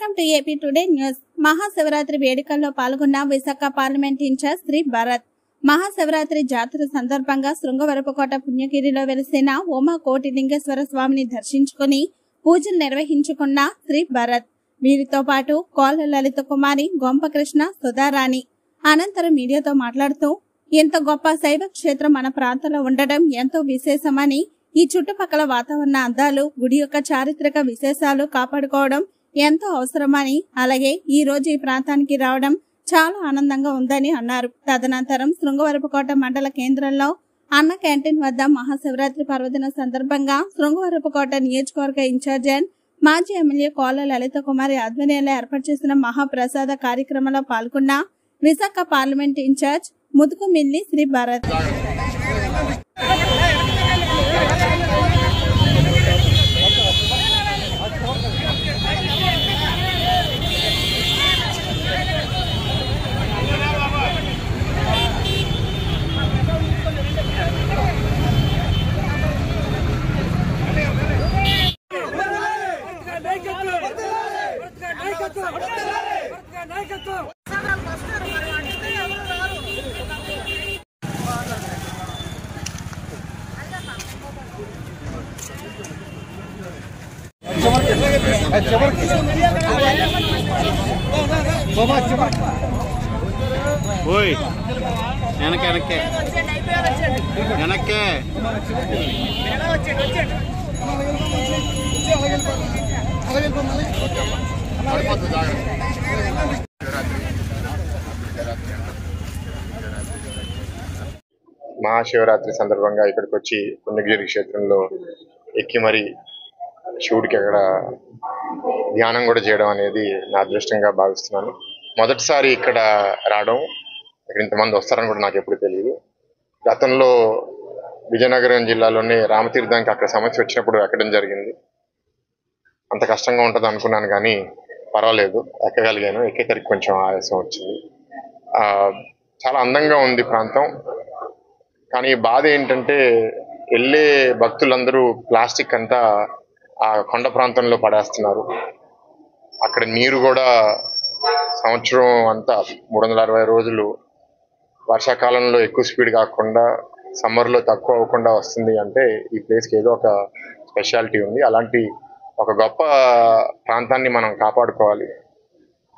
Welcome to AP today news. Mahashivratri వేడుకల్లో పాల్గొన్న Visakha parliament incharge Shri Bharat. Mahashivratri జాతర సందర్భంగా శృంగవరపుకోట పుణ్యగిరిలో వెలిసిన ఉమా కోటిలింగేశ్వర స్వామిని దర్శించుకుని పూజలు నిర్వహించుకున్న శ్రీ భరత్. వీరితో పాటు కోళ్ల లలిత కుమారి, గొంపకృష్ణ, సుధారాణి. అనంతరం మీడియాతో మాట్లాడుతూ ఇంత గొప్ప శైవ క్షేత్రం మన ప్రాంతంలో ఉండడం ఎంతో విశేషమని, ఈ చుట్టుపక్కల వాతావరణ అందాలు, గుడి యొక్క చారిత్రక విశేషాలు కాపాడుకోవడం ఎంతో అవసరమని, అలాగే ఈ రోజు ఈ ప్రాంతానికి రావడం చాలా ఆనందంగా ఉందని అన్నారు. తదనంతరం శృంగవరపుకోట మండల కేంద్రంలో అన్న క్యాంటీన్ వద్ద మహాశివరాత్రి పర్వదిన సందర్భంగా శృంగవరపుకోట నియోజకవర్గ ఇన్ఛార్జ్ అండ్ మాజీ ఎమ్మెల్యే కోళ్ల లలిత కుమారి ఆధ్వర్యంలో ఏర్పాటు చేసిన మహాప్రసాద కార్యక్రమంలో పాల్గొన్న విశాఖ పార్లమెంట్ ఇన్ఛార్జ్ ముదుకుమిల్లి శ్రీ భరత్. ఓయ్ వెనకే వెనకే వెనకే మహాశివరాత్రి సందర్భంగా ఇక్కడికి వచ్చి పుణ్యగిరి క్షేత్రంలో ఎక్కి మరి శివుడికి అక్కడ ధ్యానం కూడా చేయడం అనేది నా అదృష్టంగా భావిస్తున్నాను. మొదటిసారి ఇక్కడ రావడం, ఇక్కడ ఇంతమంది వస్తారని కూడా నాకు ఎప్పుడు తెలియదు. గతంలో విజయనగరం జిల్లాలోని రామతీర్థానికి అక్కడ సమస్య వచ్చినప్పుడు ఎక్కడం జరిగింది. అంత కష్టంగా ఉంటుంది అనుకున్నాను, కానీ పర్వాలేదు, ఎక్కగలిగాను. ఎక్కేసరికి కొంచెం ఆయాసం వచ్చింది. చాలా అందంగా ఉంది ప్రాంతం. కానీ బాధ ఏంటంటే వెళ్ళే భక్తులందరూ ప్లాస్టిక్ అంతా ఆ కొండ ప్రాంతంలో పడేస్తున్నారు. అక్కడ నీరు కూడా సంవత్సరం అంతా 360 రోజులు వర్షాకాలంలో ఎక్కువ స్పీడ్ కాకుండా సమ్మర్లో తక్కువ అవ్వకుండా వస్తుంది అంటే ఈ ప్లేస్కి ఏదో ఒక స్పెషాలిటీ ఉంది. అలాంటి ఒక గొప్ప ప్రాంతాన్ని మనం కాపాడుకోవాలి.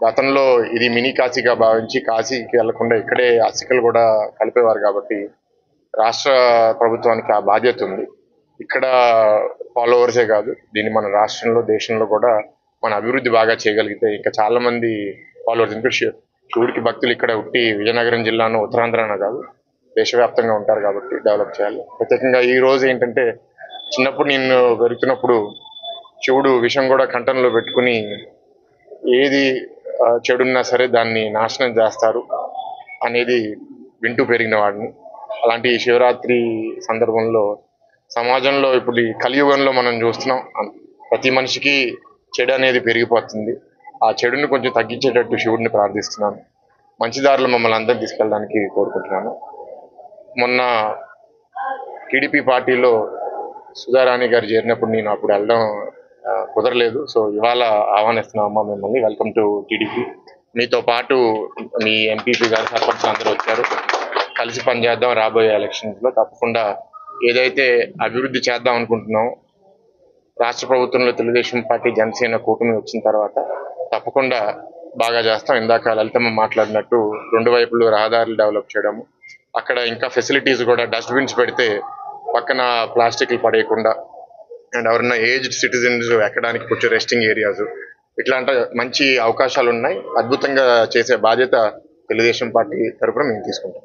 గతంలో ఇది మినీ కాశీగా భావించి కాశీకి వెళ్లకుండా ఇక్కడే అసికలు కూడా కలిపేవారు. కాబట్టి రాష్ట్ర ప్రభుత్వానికి ఆ బాధ్యత ఉంది. ఇక్కడ ఫాలోవర్సే కాదు, దీన్ని మన రాష్ట్రంలో, దేశంలో కూడా మన అభివృద్ధి బాగా చేయగలిగితే ఇంకా చాలా మంది ఫాలోవర్స్, ఇంకా శివుడికి భక్తులు ఇక్కడ ఉట్టి విజయనగరం జిల్లాను, ఉత్తరాంధ్రాన కాదు, దేశవ్యాప్తంగా ఉంటారు. కాబట్టి డెవలప్ చేయాలి. ప్రత్యేకంగా ఈ రోజు ఏంటంటే, చిన్నప్పుడు నేను పెరుగుతున్నప్పుడు శివుడు విషం కూడా కంఠంలో పెట్టుకుని ఏది చెడున్నా సరే దాన్ని నాశనం చేస్తారు అనేది వింటూ పెరిగిన వాడిని. అలాంటి శివరాత్రి సందర్భంలో సమాజంలో ఇప్పుడు ఈ కలియుగంలో మనం చూస్తున్నాం, ప్రతి మనిషికి చెడు అనేది పెరిగిపోతుంది. ఆ చెడుని కొంచెం తగ్గించేటట్టు శివుడిని ప్రార్థిస్తున్నాను. మంచి దారిలో మమ్మల్ని అందరినీ తీసుకెళ్ళడానికి కోరుకుంటున్నాను. మొన్న టీడీపీ పార్టీలో సుధారాణి గారు చేరినప్పుడు నేను అప్పుడు వెళ్ళడం కుదరలేదు. సో ఇవాళ ఆహ్వానిస్తున్నామమ్మా మిమ్మల్ని. Welcome to TDP. మీతో పాటు మీ ఎంపీపీ గారు, సర్పంచ్ అందరూ వచ్చారు. కలిసి పనిచేద్దాం. రాబోయే ఎలక్షన్స్లో తప్పకుండా ఏదైతే అభివృద్ధి చేద్దాం అనుకుంటున్నామో, రాష్ట్ర ప్రభుత్వంలో తెలుగుదేశం పార్టీ, జనసేన కూటమి వచ్చిన తర్వాత తప్పకుండా బాగా చేస్తాం. ఇందాక లలితమ్మ మాట్లాడినట్టు 2 వైపులు రహదారులు డెవలప్ చేయడము, అక్కడ ఇంకా ఫెసిలిటీస్ కూడా డస్ట్బిన్స్ పెడితే పక్కన ప్లాస్టిక్లు పడేయకుండా, అండ్ ఎవరన్నా ఏజ్డ్ సిటిజన్స్ ఎక్కడానికి కొంచెం రెస్టింగ్ ఏరియాస్, ఇట్లాంటి మంచి అవకాశాలు ఉన్నాయి. అద్భుతంగా చేసే బాధ్యత తెలుగుదేశం పార్టీ తరఫున మేము తీసుకుంటాం.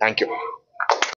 Thank you.